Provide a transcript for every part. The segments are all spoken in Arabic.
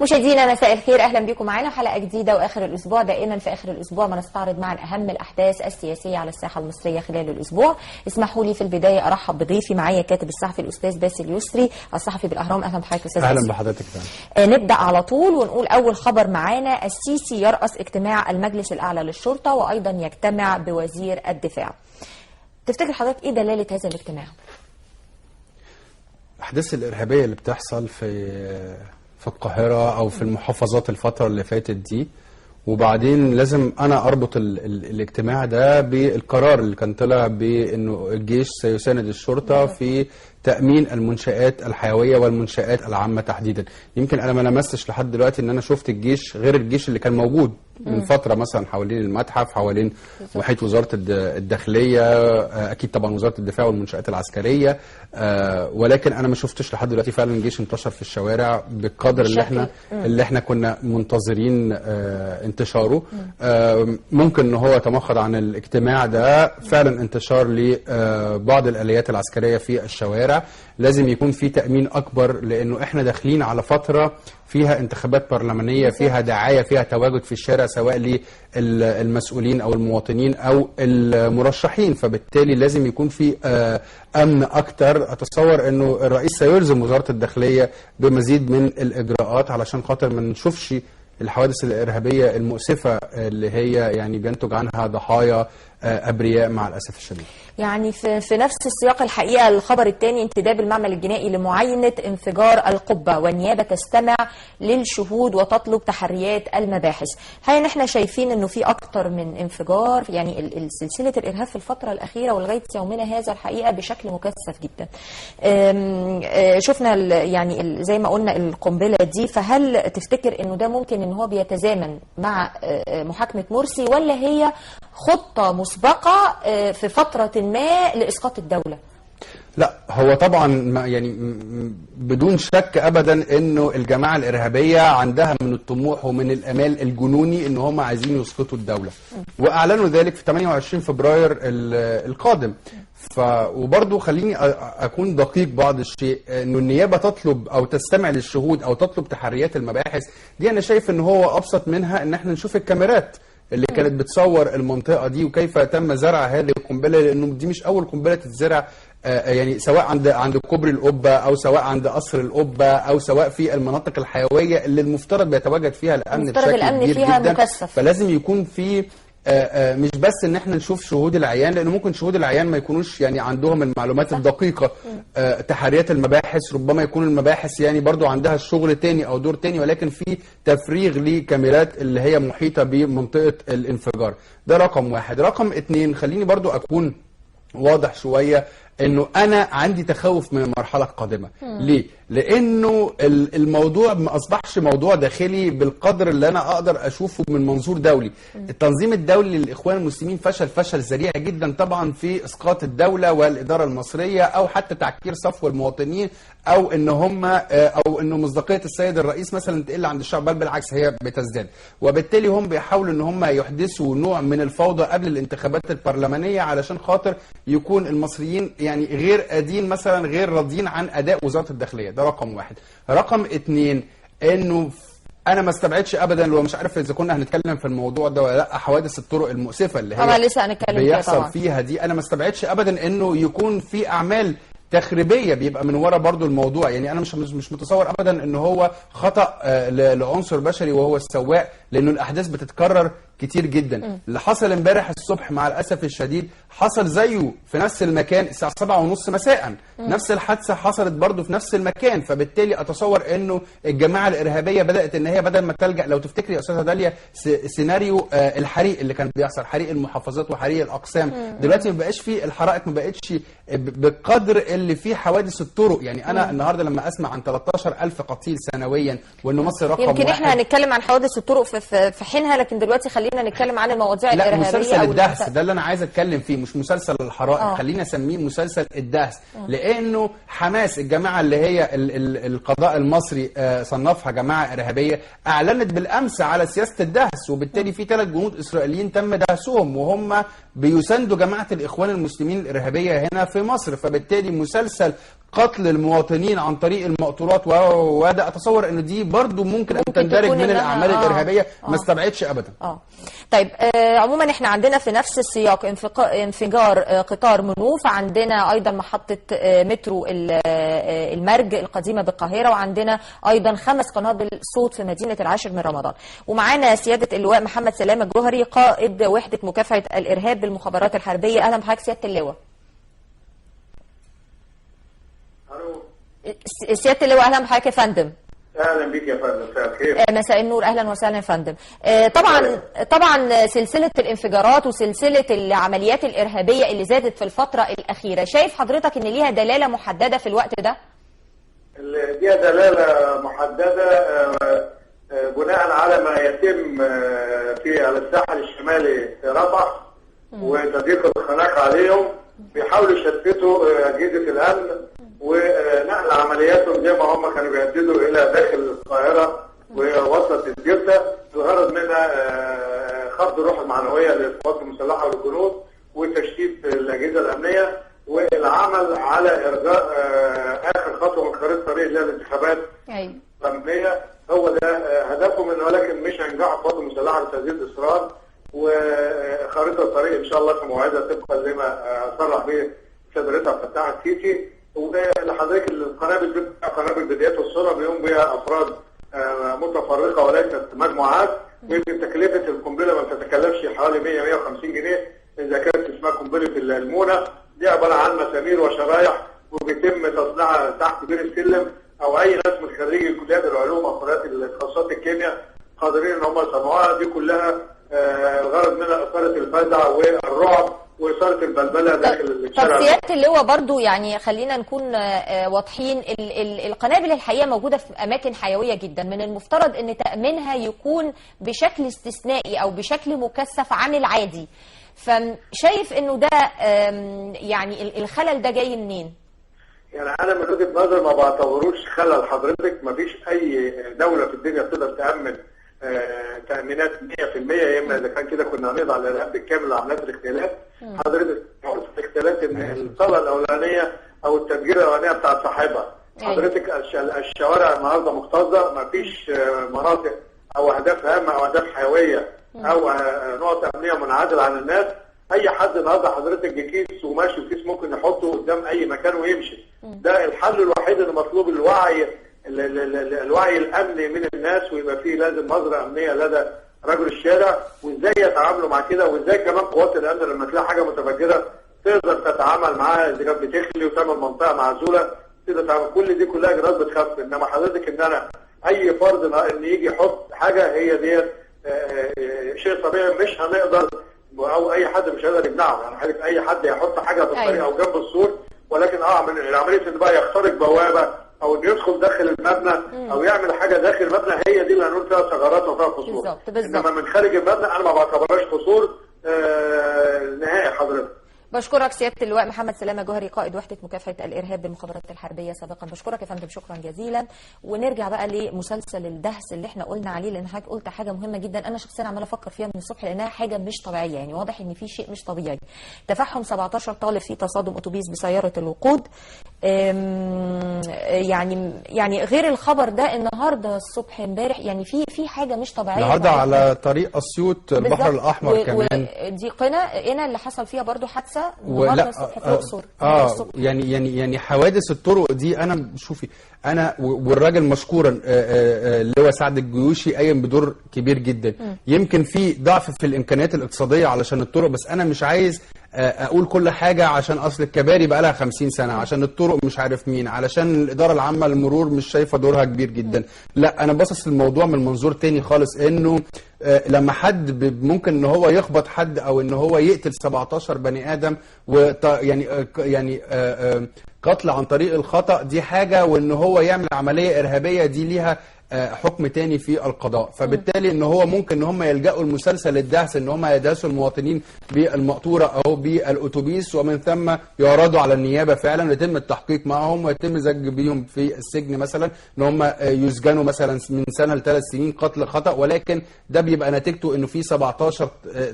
مشاهدينا مساء الخير، اهلا بكم معانا حلقه جديده واخر الاسبوع. دائما في اخر الاسبوع ما نستعرض معا اهم الاحداث السياسيه على الساحه المصريه خلال الاسبوع. اسمحوا لي في البدايه ارحب بضيفي معايا الكاتب الصحفي الاستاذ باسل يسري الصحفي بالاهرام. اهلا بحضرتك استاذ باسل. اهلا بحضرتك. نبدا على طول ونقول اول خبر معانا: السيسي يرأس اجتماع المجلس الاعلى للشرطه وايضا يجتمع بوزير الدفاع. تفتكر حضرتك ايه دلاله هذا الاجتماع؟ الاحداث الارهابيه اللي بتحصل في القاهره او في المحافظات الفتره اللي فاتت دي، وبعدين لازم انا اربط الاجتماع ده بالقرار اللي كان طلع بانه الجيش سيساند الشرطه في تامين المنشآت الحيويه والمنشآت العامه تحديدا. يمكن انا ما لمستش لحد دلوقتي ان انا شفت الجيش غير الجيش اللي كان موجود من فتره، مثلا حوالين المتحف، حوالين محيط وزاره الداخليه، اكيد طبعا وزاره الدفاع والمنشآت العسكريه، ولكن انا ما شفتش لحد دلوقتي فعلا الجيش انتشر في الشوارع بالقدر اللي احنا كنا منتظرين انتشاره. ممكن ان هو يتمخض عن الاجتماع ده فعلا انتشار لبعض الاليات العسكريه في الشوارع. لازم يكون في تأمين اكبر، لانه احنا داخلين على فتره فيها انتخابات برلمانيه، فيها دعايه، فيها تواجد في الشارع سواء للمسؤولين او المواطنين او المرشحين، فبالتالي لازم يكون في امن اكتر. اتصور انه الرئيس سيلزم وزاره الداخليه بمزيد من الاجراءات علشان خاطر ما نشوفش الحوادث الارهابيه المؤسفه اللي هي يعني بينتج عنها ضحايا ابرياء مع الاسف الشديد. يعني في نفس السياق الحقيقه الخبر الثاني: انتداب المعمل الجنائي لمعاينه انفجار القبه، والنيابه تستمع للشهود وتطلب تحريات المباحث. هل احنا شايفين انه في اكتر من انفجار؟ يعني سلسله الارهاب في الفتره الاخيره ولغايه يومنا هذا الحقيقه بشكل مكثف جدا. شفنا يعني زي ما قلنا القنبله دي، فهل تفتكر انه ده ممكن ان هو بيتزامن مع محاكمه مرسي، ولا هي خطه مسبقه في فتره ما لإسقاط الدولة؟ لا، هو طبعا يعني بدون شك ابدا انه الجماعه الارهابيه عندها من الطموح ومن الامال الجنوني ان هم عايزين يسقطوا الدوله، واعلنوا ذلك في 28 فبراير القادم. وبرضه خليني اكون دقيق بعض الشيء، انه النيابه تطلب او تستمع للشهود او تطلب تحريات المباحث دي، انا شايف ان هو ابسط منها ان احنا نشوف الكاميرات اللي كانت بتصور المنطقه دي وكيف تم زرع هذه القنبله، لانه دي مش اول قنبله تتزرع، يعني سواء عند كوبري القبه او سواء عند قصر القبه او سواء في المناطق الحيويه اللي المفترض بيتواجد فيها الامن بشكل كبير فيها جدا مكثف. فلازم يكون في مش بس ان احنا نشوف شهود العيان، لانه ممكن شهود العيان ما يكونوش يعني عندهم المعلومات الدقيقه. تحريات المباحث ربما يكون المباحث يعني برضو عندها شغل تاني او دور تاني، ولكن في تفريغ لكاميرات اللي هي محيطه بمنطقه الانفجار. ده رقم واحد. رقم اتنين، خليني برضو اكون واضح شويه، انه انا عندي تخوف من المرحله القادمه. ليه؟ لانه الموضوع ما اصبحش موضوع داخلي بالقدر اللي انا اقدر اشوفه من منظور دولي. التنظيم الدولي للاخوان المسلمين فشل ذريع جدا طبعا في اسقاط الدوله والاداره المصريه، او حتى تعكير صفو المواطنين، او ان هم او انه مصداقيه السيد الرئيس مثلا تقل عند الشعب، بل بالعكس هي بتزداد. وبالتالي هم بيحاولوا ان هم يحدثوا نوع من الفوضى قبل الانتخابات البرلمانيه علشان خاطر يكون المصريين يعني غير قادين مثلا، غير راضيين عن اداء وزاره الداخليه. ده رقم واحد. رقم اتنين، انه انا ما استبعدش ابدا، لو مش عارف اذا كنا هنتكلم في الموضوع ده ولا لا، حوادث الطرق المؤسفه اللي هي لسه هنتكلم بيحصل فيها دي، انا ما استبعدش ابدا انه يكون في اعمال تخريبيه بيبقى من ورا برضو الموضوع. يعني انا مش متصور ابدا ان هو خطا لعنصر بشري وهو السواق، لانه الاحداث بتتكرر كتير جدا. اللي حصل امبارح الصبح مع الاسف الشديد حصل زيه في نفس المكان الساعه 7:30 مساء. نفس الحادثه حصلت برضو في نفس المكان، فبالتالي اتصور انه الجماعه الارهابيه بدات ان هي بدل ما تلجا، لو تفتكري يا استاذه داليا سيناريو الحريق اللي كان بيحصل، حريق المحافظات وحريق الاقسام، دلوقتي ما بقاش فيه الحرائق، ما بقتش بالقدر اللي فيه حوادث الطرق. يعني انا النهارده لما اسمع عن 13,000 قتيل سنويا وانه مصر رقم يمكن واحد، احنا هنتكلم عن حوادث الطرق في حينها، لكن دلوقتي خلينا نتكلم عن المواضيع الارهابيه. لا، مسلسل الدهس ده اللي انا عايز اتكلم فيه، مش مسلسل الحرائق. خلينا اسميه مسلسل الدهس، لانه حماس الجماعه اللي هي القضاء المصري صنفها جماعه ارهابيه، اعلنت بالامس على سياسه الدهس، وبالتالي في 3 جنود اسرائيليين تم دهسهم وهم بيساندوا جماعه الاخوان المسلمين الارهابيه هنا في مصر. فبالتالي مسلسل قتل المواطنين عن طريق المقتولات وده اتصور ان دي برضو ممكن ان تندرج من الاعمال الارهابيه، ما استبعدش ابدا. طيب عموما احنا عندنا في نفس السياق انفجار قطار منوف، عندنا ايضا محطه مترو المرج القديمه بالقاهره، وعندنا ايضا 5 قنابل صوت في مدينه العاشر من رمضان. ومعانا سياده اللواء محمد سلامه الجوهري قائد وحده مكافحه الارهاب بالمخابرات الحربيه. اهلا بحضرتك سياده اللواء. سياده اللواء اهلا بحضرتك يا فندم. اهلا بيك يا فندم، مساء الخير. مساء النور، اهلا وسهلا يا فندم. طبعا سلسله الانفجارات وسلسله العمليات الارهابيه اللي زادت في الفتره الاخيره، شايف حضرتك ان ليها دلاله محدده في الوقت ده؟ ليها دلاله محدده بناء على ما يتم في الساحل الشمالي في رفح وتضييق الخناق عليهم، بيحاولوا يشتتوا اجهزه الامن ونقل عملياتهم زي ما هم كانوا بيهددوا الى داخل القاهره ووصلت الجبهه، الغرض منها خفض الروح المعنويه للقوات المسلحه والجنود وتشتيت الاجهزه الامنيه والعمل على ارجاء اخر خطوه من خريطه طريق اللي هي الانتخابات الامنيه. هو ده هدفهم، ولكن مش هينجحوا القوات المسلحه بتهديد الاصرار، وخريطه الطريق ان شاء الله في موعدها طبقا لما صرح به سيادة فتاح السيسي. ولحضرتك القنابل قنابل بدايات والصوره بيقوم بها افراد متفرقه وليست مجموعات، ويمكن تكلفه القنبله ما بتتكلفش حوالي 150 جنيه اذا كانت اسمها قنبله المونه. دي عباره عن مسامير وشرايح وبيتم تصنيعها تحت بير السلم، او اي ناس من خريجي كليات العلوم او كليات التخصصات الكيمياء قادرين ان هم يصنعوها. دي كلها الغرض منها اثاره الفزع والرعب واثاره البلبله داخل الشارع. طب سياده اللواء برضو يعني خلينا نكون واضحين، القنابل الحقيقه موجوده في اماكن حيويه جدا، من المفترض ان تامينها يكون بشكل استثنائي او بشكل مكثف عن العادي، فشايف انه ده يعني الخلل ده جاي منين؟ يعني انا من وجهه نظري ما بعتبروش خلل حضرتك. ما فيش اي دوله في الدنيا بتقدر تامن تامينات 100%، يا اما اذا كان كده كنا هنقضي على الارهاب بالكامل وعمليات الاغتيالات. حضرتك الاغتيالات ان الصاله الاولانيه او التفجير الاولانيه بتاعت صاحبها، حضرتك الشوارع النهارده مكتظه، ما فيش مناطق او اهداف هامه او اهداف حيويه او نقط امنيه منعزله عن الناس. اي حد النهارده حضرتك بكيس وماشي بكيس ممكن يحطه قدام اي مكان ويمشي. ده الحل الوحيد اللي مطلوب، الوعي الامني من الناس، ويبقى فيه لازم نظره امنيه لدى رجل الشارع، وازاي يتعاملوا مع كده، وازاي كمان قوات الامن لما تلاقي حاجه متفجره تقدر تتعامل معاها، اذا كانت بتخلي وتعمل منطقه معزوله تقدر تعمل. كل دي كلها اجراءات بتخف. انما حضرتك ان انا اي فرد ان يجي يحط حاجه، هي ديت شيء طبيعي مش هنقدر، او اي حد مش هيقدر يمنعه. يعني حضرتك اي حد يحط حاجه في الطريق او جنب السور، ولكن من عمليه ان بقى يخترق بوابه او انه يدخل داخل المبنى او يعمل حاجه داخل المبنى، هي دي اللي هنقول فيها ثغرات وفيها قصور. انما من خارج المبنى انا ما بعتبرهاش قصور نهائي. حضرتك بشكرك سياده اللواء محمد سلامه جوهري قائد وحده مكافحه الارهاب بالمخابرات الحربيه سابقا. بشكرك يا فندم شكرا جزيلا. ونرجع بقى لمسلسل الدهس اللي احنا قلنا عليه، لان حضرتك قلت حاجه مهمه جدا انا شخصيا عماله افكر فيها من الصبح، لانها حاجه مش طبيعيه. يعني واضح ان في شيء مش طبيعي. تفحم 17 طالب في تصادم اتوبيس بسياره الوقود. يعني غير الخبر ده النهارده الصبح امبارح، يعني في حاجه مش طبيعيه النهارده على طريق اسيوط البحر الاحمر كمان. دي قنا اللي حصل فيها برضو حادثه النهارده الصبح في الاقصر. يعني حوادث الطرق دي، انا شوفي انا والراجل مشكورا اللي هو سعد الجيوشي قايم بدور كبير جدا. يمكن في ضعف في الامكانيات الاقتصاديه علشان الطرق، بس انا مش عايز اقول كل حاجه عشان اصل الكباري بقى لها 50 سنه، عشان الطرق مش عارف مين، علشان الاداره العامه للمرور مش شايفه دورها كبير جدا. لا، انا باصص الموضوع من منظور تاني خالص، انه لما حد ممكن ان هو يخبط حد او ان هو يقتل 17 بني ادم يعني قتل عن طريق الخطأ، دي حاجه، وان هو يعمل عمليه ارهابيه دي ليها حكم تاني في القضاء. فبالتالي ان هو ممكن ان هم يلجأوا المسلسل الدهس ان هم يدهسوا المواطنين بالمقطوره او بالاتوبيس، ومن ثم يعرضوا على النيابه فعلا ويتم التحقيق معهم ويتم زج بيهم في السجن، مثلا ان هم يسجنوا مثلا من سنه ل3 سنين قتل خطأ، ولكن ده بيبقى نتيجته انه في 17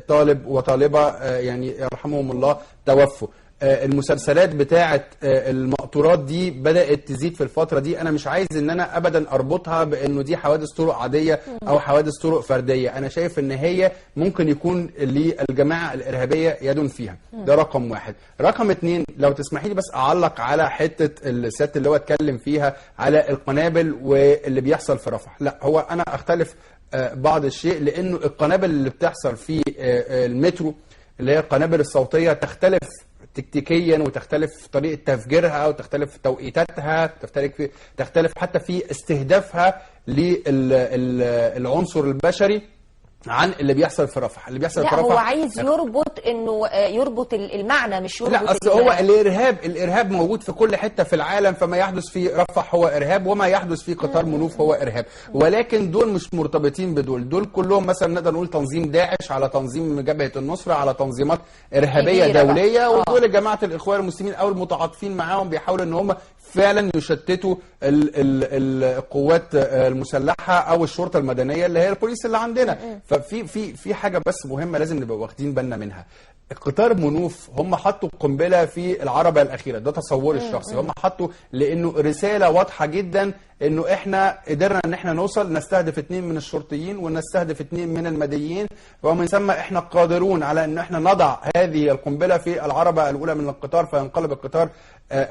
طالب وطالبه يعني يرحمهم الله توفوا. المسلسلات بتاعه المقطورات دي بدات تزيد في الفتره دي. انا مش عايز ان انا ابدا اربطها بانه دي حوادث طرق عاديه او حوادث طرق فرديه. انا شايف ان هي ممكن يكون للجماعه الارهابيه يد فيها. ده رقم واحد. رقم اتنين، لو تسمحي لي بس اعلق على حته الست اللي هو اتكلم فيها على القنابل واللي بيحصل في رفح. لا، هو انا اختلف بعض الشيء، لانه القنابل اللي بتحصل في المترو اللي هي القنابل الصوتيه تختلف تكتيكيا، وتختلف في طريقه تفجيرها، وتختلف في توقيتاتها، تختلف حتى في استهدافها للعنصر البشري عن اللي بيحصل في رفح. اللي بيحصل في رفح هو عايز يربط المعنى، مش يربط. لا، اصل هو الارهاب موجود في كل حته في العالم، فما يحدث في رفح هو ارهاب، وما يحدث في قطار منوف هو ارهاب. ولكن دول مش مرتبطين بدول كلهم. مثلا نقدر نقول تنظيم داعش على تنظيم جبهه النصره على تنظيمات ارهابيه دوليه، ودول جماعه الاخوان المسلمين او المتعاطفين معاهم بيحاولوا ان هم فعلا يشتتوا القوات المسلحه او الشرطه المدنيه اللي هي البوليس اللي عندنا. ففي حاجه بس مهمه لازم نبقى واخدين بالنا منها. قطار منوف هم حطوا قنبله في العربه الاخيره، ده تصوري الشخصي. هم حطوا لانه رساله واضحه جدا انه احنا قدرنا ان احنا نوصل نستهدف 2 من الشرطيين ونستهدف 2 من المدنيين، ومن ثم احنا قادرون على ان احنا نضع هذه القنبله في العربه الاولى من القطار، فينقلب القطار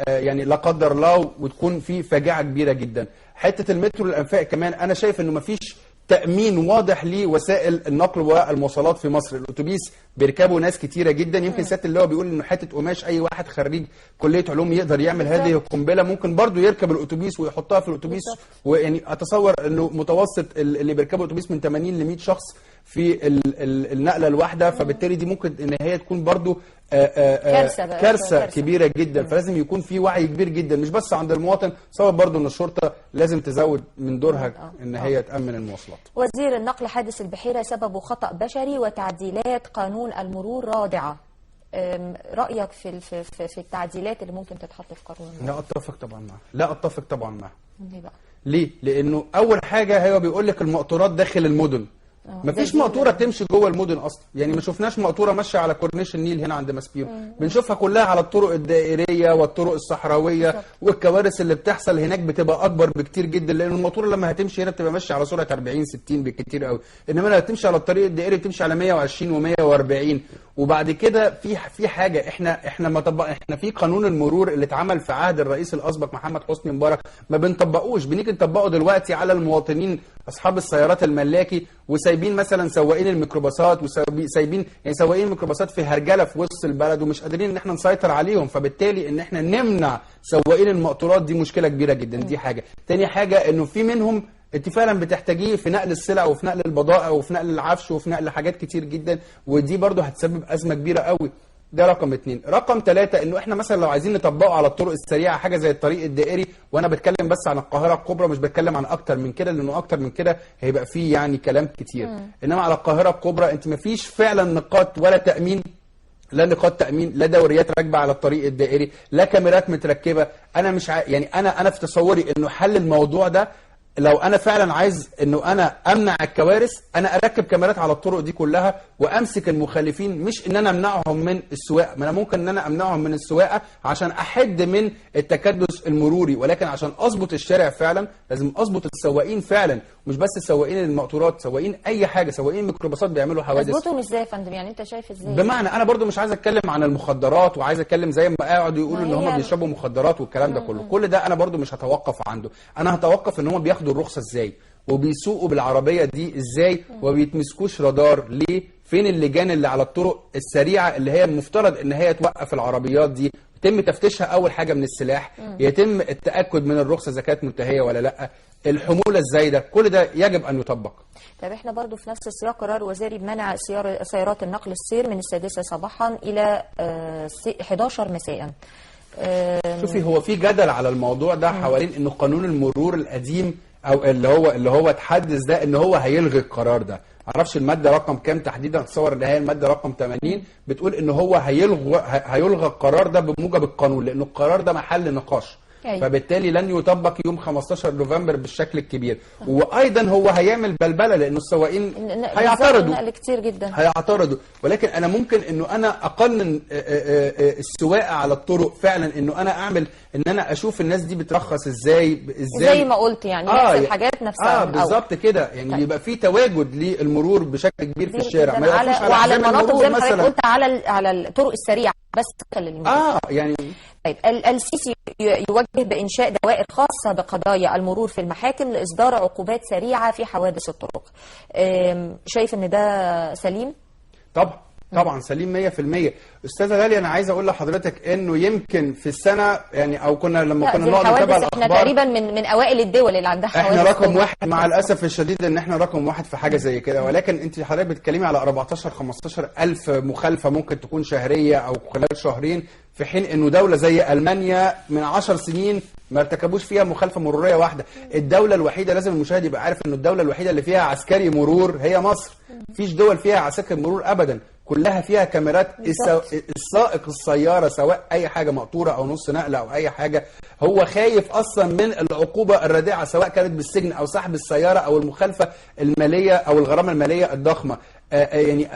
يعني لا قدر الله وتكون في فاجعه كبيره جدا. حته المترو الانفاق كمان، انا شايف انه مفيش تأمين واضح لوسائل النقل والمواصلات في مصر. الأتوبيس بيركبوا ناس كتيرة جدا. يمكن سيادة اللي هو بيقول إنه حتة قماش أي واحد خريج كلية علوم يقدر يعمل هذه القنبلة، ممكن برضو يركب الأتوبيس ويحطها في الأتوبيس. ويعني أتصور إنه متوسط اللي بيركبوا الأتوبيس من 80 ل 100 شخص في النقلة الواحدة، فبالتالي دي ممكن إن هي تكون برضو كارثة كبيرة جدا. فلازم يكون في وعي كبير جدا مش بس عند المواطن، تصور برضو ان الشرطة لازم تزود من دورها ان هي تأمن المواصلات. وزير النقل: حادث البحيرة سببه خطأ بشري وتعديلات قانون المرور رادعة. رأيك في التعديلات اللي ممكن تتحط في قانون المرور؟ لا اتفق طبعا معه. ليه بقى؟ ليه؟ لانه اول حاجة هو بيقول لك المقطورات داخل المدن. مفيش مقطوره تمشي جوه المدن اصلا. يعني ما شفناش مقطوره ماشيه على كورنيش النيل هنا عند ماسبيرو. بنشوفها كلها على الطرق الدائريه والطرق الصحراويه، والكوارث اللي بتحصل هناك بتبقى اكبر بكتير جدا، لان المقطوره لما هتمشي هنا بتبقى ماشيه على سرعه 40 60 بالكتير قوي، انما لما تمشي على الطريق الدائري بتمشي على 120 و140. وبعد كده في حاجه احنا ما طبق، احنا في قانون المرور اللي اتعمل في عهد الرئيس الاسبق محمد حسني مبارك ما بنطبقوش. بنيجي نطبقه دلوقتي على المواطنين اصحاب السيارات الملاكي، وسايبين مثلا سواقين الميكروباصات، وسايبين يعني سواقين الميكروباصات في هرجله في وسط البلد، ومش قادرين ان احنا نسيطر عليهم. فبالتالي ان احنا نمنع سواقين المقطورات دي مشكله كبيره جدا. دي حاجه. تاني حاجه انه في منهم انت فعلا بتحتاجيه في نقل السلع وفي نقل البضائع وفي نقل العفش وفي نقل حاجات كتير جدا، ودي برضو هتسبب ازمه كبيره قوي. ده رقم 2. رقم 3 انه احنا مثلا لو عايزين نطبقه على الطرق السريعه حاجه زي الطريق الدائري، وانا بتكلم بس عن القاهره الكبرى مش بتكلم عن اكتر من كده، لانه اكتر من كده هيبقى فيه يعني كلام كتير. انما على القاهره الكبرى انت مفيش فعلا نقاط ولا تامين، لا نقاط تامين، لا دوريات راكبه على الطريق الدائري، لا كاميرات متركبه. انا مش يعني انا في تصوري انه حل الموضوع ده لو انا فعلا عايز انه انا امنع الكوارث، انا اركب كاميرات على الطرق دي كلها وامسك المخالفين، مش ان انا امنعهم من السواقه. ما انا ممكن ان انا امنعهم من السواقه عشان احد من التكدس المروري، ولكن عشان اظبط الشارع فعلا لازم اظبط السواقين فعلا، مش بس سواقين المقطورات، سواقين اي حاجه، سواقين الميكروباصات بيعملوا حوادث. اظبطهم ازاي يا فندم؟ يعني انت شايف ازاي؟ بمعنى انا برضو مش عايز اتكلم عن المخدرات، وعايز اتكلم زي ما قاعدوا يقولوا ان هم بيشربوا مخدرات والكلام ده كله. كل ده انا برضو مش هتوقف عنده. انا هتوقف ان هم بياخدوا الرخصه ازاي، وبيسوقوا بالعربيه دي ازاي، وبيتمسكوش رادار ليه، فين اللجان اللي على الطرق السريعه اللي هي المفترض ان هي توقف العربيات دي، يتم تفتيشها اول حاجه من السلاح، يتم التاكد من الرخصه اذا كانت منتهيه ولا لا، الحموله ازاي، ده كل ده يجب ان يطبق. طب احنا برضو في نفس السياق قرار وزاري بمنع سيارات النقل السير من 6 صباحا الى 11 مساء. شوفي، هو في جدل على الموضوع ده حوالين انه قانون المرور القديم او اللي هو اتحدث ده ان هو هيلغي القرار ده. معرفش الماده رقم كام تحديدا، اتصور ان هي الماده رقم 80 بتقول ان هو هيلغى القرار ده بموجب القانون، لانه القرار ده محل نقاش. أيوة. فبالتالي لن يطبق يوم 15 نوفمبر بالشكل الكبير. وايضا هو هيعمل بلبله لانه السواقين هيعترضوا، نقل كتير جدا هيعترضوا. ولكن انا ممكن انه انا اقنن السواقه على الطرق فعلا، انه انا اعمل ان انا اشوف الناس دي بترخص ازاي زي ما قلت يعني نفس الحاجات نفسها بالظبط كده يعني. طيب. يبقى في تواجد للمرور بشكل كبير في الشارع، ما يقفوش وعلى المناطق زي ما حضرتك قلت على الطرق السريعه بس للمرور. يعني طيب السيسي يوجه بإنشاء دوائر خاصة بقضايا المرور في المحاكم لإصدار عقوبات سريعة في حوادث الطرق. شايف إن ده سليم؟ طبعا سليم 100%. استاذه غاليه، انا عايز اقول لحضرتك انه يمكن في السنه يعني، او لما كنا نقعد نتابع الاخبار، احنا تقريبا من اوائل الدول اللي عندها حوادث. احنا رقم واحد مع الاسف الشديد ان احنا رقم واحد في حاجه زي كده. ولكن انت حضرتك بتتكلمي على 14-15 الف مخالفه ممكن تكون شهريه او خلال شهرين، في حين انه دوله زي المانيا من 10 سنين ما ارتكبوش فيها مخالفه مروريه واحده. الدوله الوحيده، لازم المشاهد يبقى عارف انه الدوله الوحيده اللي فيها عسكري مرور هي مصر. مفيش دول فيها عساكر مرور ابدا، كلها فيها كاميرات. السائق السياره سواء اي حاجه مقطوره او نص نقله او اي حاجه، هو خايف اصلا من العقوبه الرادعه سواء كانت بالسجن او سحب السياره او المخالفه الماليه او الغرامه الماليه الضخمه. يعني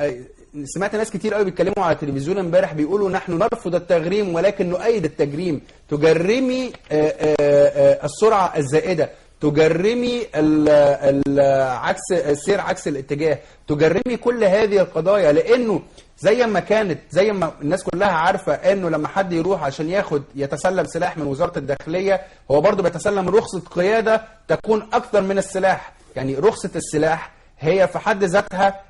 سمعت ناس كتير قوي بيتكلموا على التلفزيون امبارح بيقولوا نحن نرفض التغريم ولكن نؤيد التجريم. تجرمي السرعه الزائده، تجرمي السير عكس الاتجاه، تجرمي كل هذه القضايا. لانه زي ما الناس كلها عارفه انه لما حد يروح عشان يتسلم سلاح من وزاره الداخليه، هو برضه بيتسلم رخصه قياده تكون اكثر من السلاح. يعني رخصه السلاح هي في حد ذاتها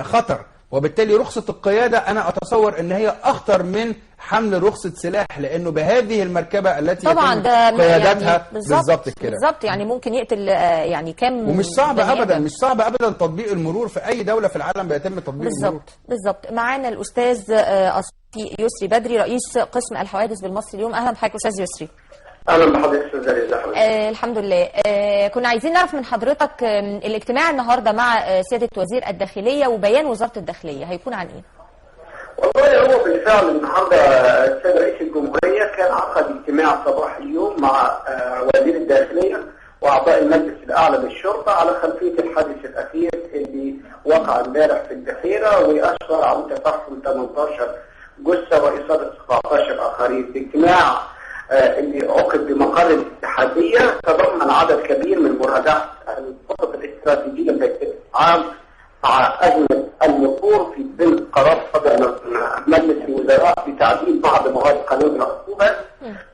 خطر، وبالتالي رخصة القيادة أنا أتصور أن هي أخطر من حمل رخصة سلاح، لأنه بهذه المركبة التي طبعا ده قيادتها يعني بالظبط كده، بالظبط يعني ممكن يقتل يعني كم. ومش صعب أبدا، مش صعب أبدا تطبيق المرور في أي دولة في العالم بيتم تطبيق المرور. بالظبط. معانا الأستاذ يسري بدري رئيس قسم الحوادث بالمصري اليوم. أهلا بحضرتك أستاذ يسري. اهلا بحضرتك استاذ زكريا. الحمد لله. كنا عايزين نعرف من حضرتك الاجتماع النهارده مع سياده وزير الداخليه وبيان وزاره الداخليه هيكون عن ايه؟ والله هو بالفعل النهارده السيد رئيس الجمهوريه كان عقد اجتماع صباح اليوم مع وزير الداخليه واعضاء المجلس الاعلى للشرطه على خلفيه الحادث الاخير اللي وقع امبارح في الدخيره واشهر عن تفحم 18 جثه واصابه 17 اخرين. الاجتماع اللي عقد بمقر الاتحاديه تضمن عدد كبير من مراجعه الخطط الاستراتيجيه التي تتعامل مع ازمه المرور في ظل قرار صدر من مجلس الوزراء بتعديل بعض مواد قانون العقوبات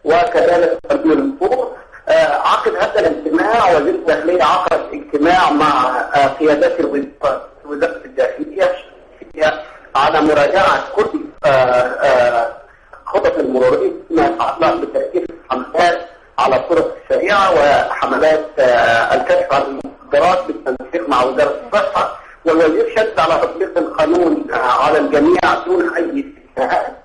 وكذلك قانون المرور. عقد هذا الاجتماع وزير الداخليه عقد اجتماع مع قيادات وزاره الداخليه على مراجعه كل خطط المرورين فيما يتعلق بتركيز حملات على الطرق السريعه وحملات الكشف عن المخدرات بالتنسيق مع وزاره الصحه. والوزير شدد على تطبيق القانون على الجميع دون اي استثناءات.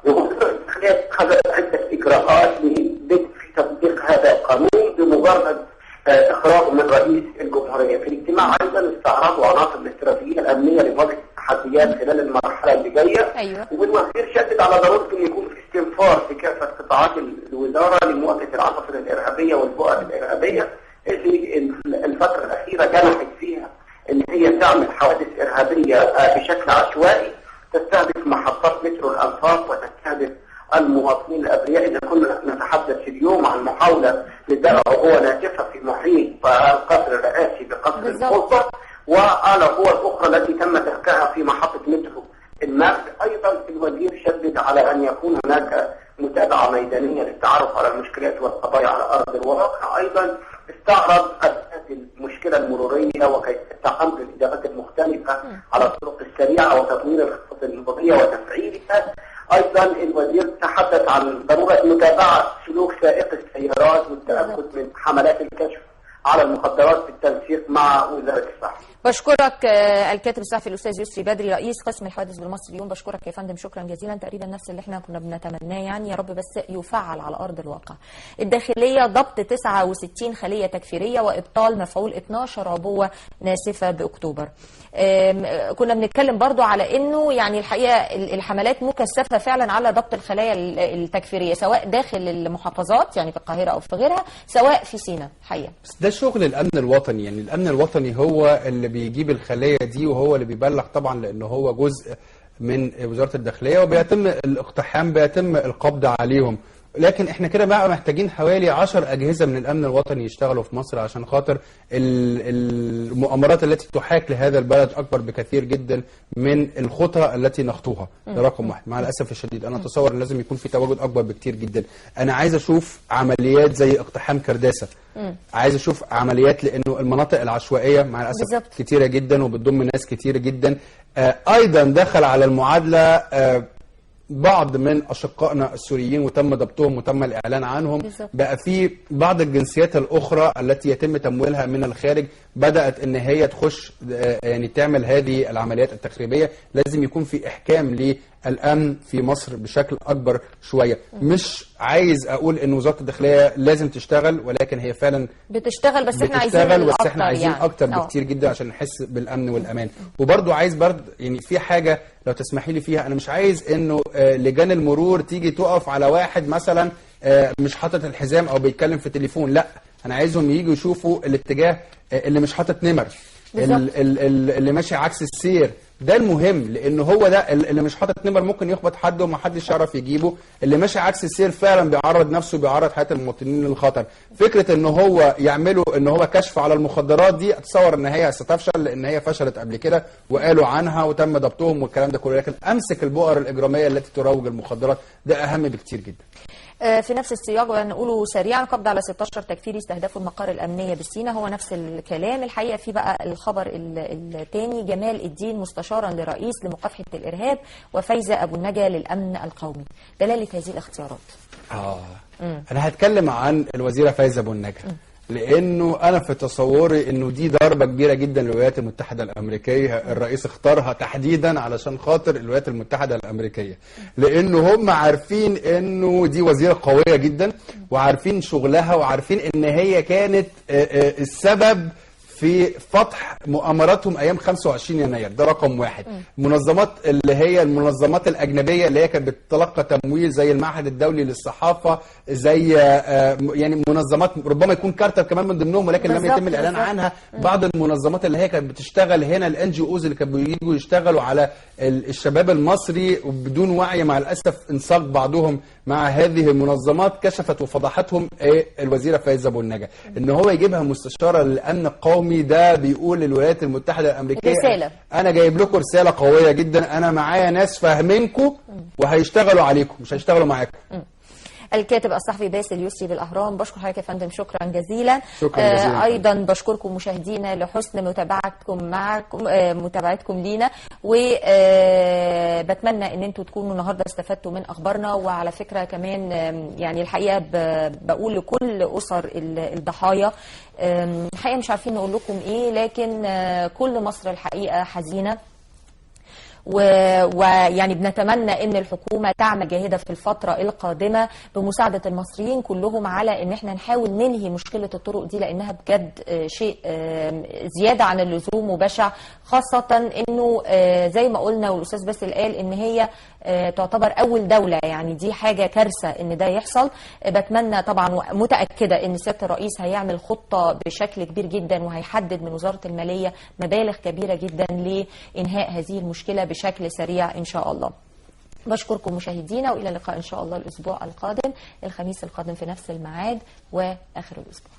ووزاره الداخليه اتخذت عده اجراءات لبدء في تطبيق هذا القانون بمجرد اخراجه من رئيس الجمهوريه. في الاجتماع ايضا استعرضوا عناصر الاستراتيجيه الامنيه لمواجهه التحديات خلال المرحله اللي جايه. أيوة. والوزير شدد على ضروره ان يكون في استنفار في كافه قطاعات الوزاره لمواجهه العناصر الارهابيه والبؤر الارهابيه اللي الفتره الاخيره جنحت فيها ان هي تعمل حوادث ارهابيه بشكل عشوائي تستهدف محطات مترو الانفاق وتستهدف المواطنين الابرياء. اذا كنا نتحدث اليوم عن محاوله لدرع عبوه ناتفه في محيط القصر الرئاسي بقصر الخلطه، والعبوه الاخرى التي تم تركها في محطه مترو المرج. ايضا الوزير شدد على ان يكون هناك متابعه ميدانيه للتعرف على المشكلات والقضايا على ارض الواقع. ايضا استعرض المشكله المروريه وكيف تعامل الادارات المختلفه على الطرق السريعه وتطوير الخطط المروريه وتفعيلها. ايضا الوزير تحدث عن ضروره متابعه سلوك سائق السيارات والتاكد من حملات الكشف على المخدرات بالتنسيق مع وزاره الصحه. بشكرك الكاتب الصحفي الاستاذ يسري بدري رئيس قسم الحوادث بالمصري اليوم. بشكرك يا فندم شكرا جزيلا. تقريبا نفس اللي احنا كنا بنتمناه يعني، يا رب بس يفعل على ارض الواقع. الداخليه ضبط 69 خليه تكفيريه وابطال مفعول 12 عبوه ناسفه باكتوبر. كنا بنتكلم برضو على انه يعني الحقيقه الحملات مكثفه فعلا على ضبط الخلايا التكفيريه سواء داخل المحافظات يعني في القاهره او في غيرها، سواء في سيناء حقيقه. ده شغل الامن الوطني، يعني الامن الوطني هو اللي بيجيب الخلايا دي وهو اللي بيبلغ طبعا، لانه هو جزء من وزاره الداخليه وبيتم الاقتحام، بيتم القبض عليهم. لكن احنا كده بقى محتاجين حوالي 10 اجهزه من الامن الوطني يشتغلوا في مصر عشان خاطر المؤامرات التي تحاك لهذا البلد اكبر بكثير جدا من الخطى التي نخطوها. ده رقم واحد. مع الاسف الشديد انا اتصور ان لازم يكون في تواجد اكبر بكتير جدا. انا عايز اشوف عمليات زي اقتحام كرداسه، عايز اشوف عمليات، لانه المناطق العشوائيه مع الاسف بالزبط. كتيره جدا وبتضم ناس كتير جدا. ايضا دخل على المعادله بعض من أشقائنا السوريين وتم ضبطهم وتم الإعلان عنهم. بالزبط. بقى في بعض الجنسيات الأخرى التي يتم تمويلها من الخارج بدأت إن هي تخش يعني تعمل هذه العمليات التخريبية. لازم يكون في إحكام للأمن في مصر بشكل أكبر شوية. مش عايز أقول إن وزارة الداخلية لازم تشتغل، ولكن هي فعلا بتشتغل، بس إحنا عايزين أكتر بكتير جدا عشان نحس بالأمن والأمان. وبرضو عايز يعني في حاجة لو تسمحي لي فيها، أنا مش عايز إنه لجان المرور تيجي تقف على واحد مثلا مش حاطط الحزام أو بيتكلم في تليفون. لا، أنا عايزهم ييجوا يشوفوا الاتجاه اللي مش حاطط نمر، اللي ماشي عكس السير. ده المهم، لأنه هو ده اللي مش حاطط نمر ممكن يخبط حد ومحدش يعرف يجيبه. اللي ماشي عكس السير فعلا بيعرض نفسه، بيعرض حياة المواطنين للخطر. فكرة إن هو يعملوا إن هو كشف على المخدرات دي، أتصور إن هي ستفشل، لأن هي فشلت قبل كده وقالوا عنها وتم ضبطهم والكلام ده كله. لكن أمسك البؤر الإجرامية التي تروج المخدرات، ده أهم بكتير جدا. في نفس السياق ونقوله سريعا، قبض على 16 تكفيري استهدفوا المقر الأمنية بالسيناء. هو نفس الكلام. الحقيقة في بقى الخبر الثاني، جمال الدين مستشارا لرئيس لمكافحة الإرهاب وفايزة أبو النجا للأمن القومي. دلالة هذه الاختيارات. أنا هتكلم عن الوزيرة فايزة أبو النجا، لأنه أنا في تصوري أنه دي ضربة كبيرة جدا للولايات المتحدة الأمريكية. الرئيس اختارها تحديدا علشان خاطر الولايات المتحدة الأمريكية، لأنه هم عارفين أنه دي وزيرة قوية جدا، وعارفين شغلها، وعارفين أن هي كانت السبب في فتح مؤامراتهم ايام 25 يناير. ده رقم واحد. منظمات اللي هي المنظمات الاجنبيه اللي هي كانت بتتلقى تمويل زي المعهد الدولي للصحافه، زي يعني منظمات ربما يكون كارتر كمان من ضمنهم، ولكن لم يتم الاعلان عنها. بعض المنظمات اللي هي كانت بتشتغل هنا، الان جي اوز اللي كانوا بييجوا يشتغلوا على الشباب المصري وبدون وعي مع الاسف، انساق بعضهم مع هذه المنظمات كشفت وفضحتهم الوزيره فايزه ابو النجا. ان هو يجيبها مستشاره للامن القومي، ده بيقول للولايات المتحده الامريكيه رسالة. انا جايب لكم رساله قويه جدا، انا معايا ناس فاهمينكم وهيشتغلوا عليكم مش هيشتغلوا معاكم. الكاتب الصحفي باسل يسري بالأهرام، بشكر حضرتك يا فندم شكرا جزيلا. شكرا جزيلا. ايضا بشكركم مشاهدينا لحسن متابعتكم لينا، وبتمنى ان انتم تكونوا النهارده استفدتوا من اخبارنا. وعلى فكره كمان يعني الحقيقه بقول لكل اسر الضحايا، الحقيقه مش عارفين نقول لكم ايه، لكن كل مصر الحقيقه حزينه، ويعني بنتمنى ان الحكومه تعمل جاهده في الفتره القادمه بمساعده المصريين كلهم على ان احنا نحاول ننهي مشكله الطرق دي، لانها بجد شيء زياده عن اللزوم وبشع، خاصه انه زي ما قلنا والاستاذ باسل قال ان هي تعتبر اول دوله، يعني دي حاجه كارثه ان ده يحصل. بتمنى طبعا متاكده ان سياده الرئيس هيعمل خطه بشكل كبير جدا، وهيحدد من وزاره الماليه مبالغ كبيره جدا لانهاء هذه المشكله بشكل سريع إن شاء الله. بشكركم مشاهدينا، وإلى اللقاء إن شاء الله الأسبوع القادم الخميس القادم في نفس الميعاد وآخر الأسبوع.